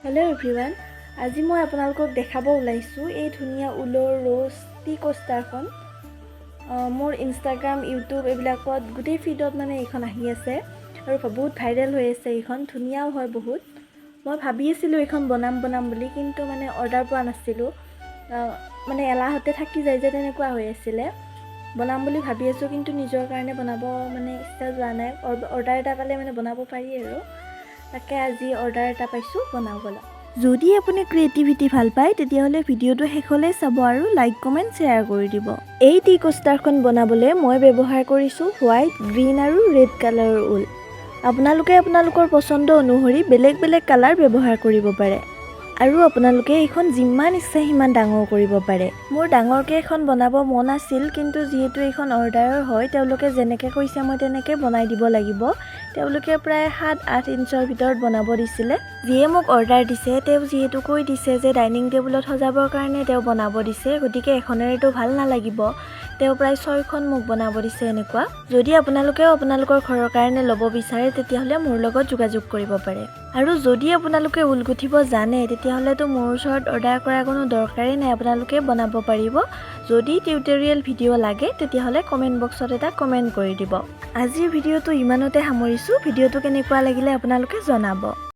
Hello' everyone, আজি মই আপোনালোকক দেখাব ওলাইছোঁ এই ধুনীয়া ঊলৰ ৰ'জ টি কোষ্টাৰখন। মোৰ ইনষ্টাগ্ৰাম, ইউটিউব এইবিলাকত গোটেই ফিডত মানে এইখন আহি আছে আৰু বহুত ভাইৰেল হৈ আছে। এইখন ধুনীয়াও হয় বহুত। মই ভাবি আছিলোঁ এইখন বনাম বুলি, কিন্তু মানে অৰ্ডাৰ পোৱা নাছিলোঁ। মানে এলাহতে থাকি যায় যে তেনেকুৱা হৈ আছিলে। বনাম বুলি ভাবি আছোঁ, কিন্তু নিজৰ কাৰণে বনাব মানে ইচ্ছা যোৱা নাই। অৰ্ডাৰ এটা পালে মানে বনাব পাৰি আৰু। তাকে আজি অৰ্ডাৰ এটা পাইছোঁ, বনাওঁ ব'লা। যদি আপুনি ক্ৰিয়েটিভিটি ভাল পায় তেতিয়াহ'লে ভিডিঅ'টো শেষলৈ চাব আৰু লাইক কমেণ্ট শ্বেয়াৰ কৰি দিব। এই টি কোষ্টাৰখন বনাবলৈ মই ব্যৱহাৰ কৰিছোঁ হোৱাইট, গ্ৰীণ আৰু ৰেড কালাৰৰ ঊল। আপোনালোকে আপোনালোকৰ পচন্দ অনুসৰি বেলেগ বেলেগ কালাৰ ব্যৱহাৰ কৰিব পাৰে আৰু আপোনালোকে এইখন যিমান ইচ্ছা সিমান ডাঙৰ কৰিব পাৰে। মোৰ ডাঙৰকৈ এখন বনাব মন আছিল, কিন্তু যিহেতু এইখন অৰ্ডাৰৰ হয় তেওঁলোকে যেনেকৈ কৈছে মই তেনেকৈ বনাই দিব লাগিব। তেওঁলোকে প্ৰায় 7-8 ইঞ্চৰ ভিতৰত বনাব দিছিলে। যিয়ে মোক অৰ্ডাৰ দিছে তেওঁ যিহেতু কৈ দিছে যে ডাইনিং টেবুলত সজাবৰ কাৰণে তেওঁ বনাব দিছে, গতিকে এখনেৰেতো ভাল নালাগিব। তেওঁ প্ৰায় 6খন মোক বনাব দিছে এনেকুৱা। যদি আপোনালোকেও আপোনালোকৰ ঘৰৰ কাৰণে ল'ব বিচাৰে তেতিয়াহ'লে মোৰ লগত যোগাযোগ কৰিব পাৰে। আৰু যদি আপোনালোকে ঊল গুঠিব জানে তেতিয়াহ'লেতো মোৰ ওচৰত অৰ্ডাৰ কৰাৰ কোনো দৰকাৰেই নাই, আপোনালোকে বনাব পাৰিব। যদি টিউটৰিয়েল ভিডিঅ' লাগে তেতিয়াহ'লে কমেণ্ট বক্সত এটা কমেণ্ট কৰি দিব। আজিৰ ভিডিঅ'টো ইমানতে সামৰিছোঁ। ভিডিঅ'টো কেনেকুৱা লাগিলে আপোনালোকে জনাব।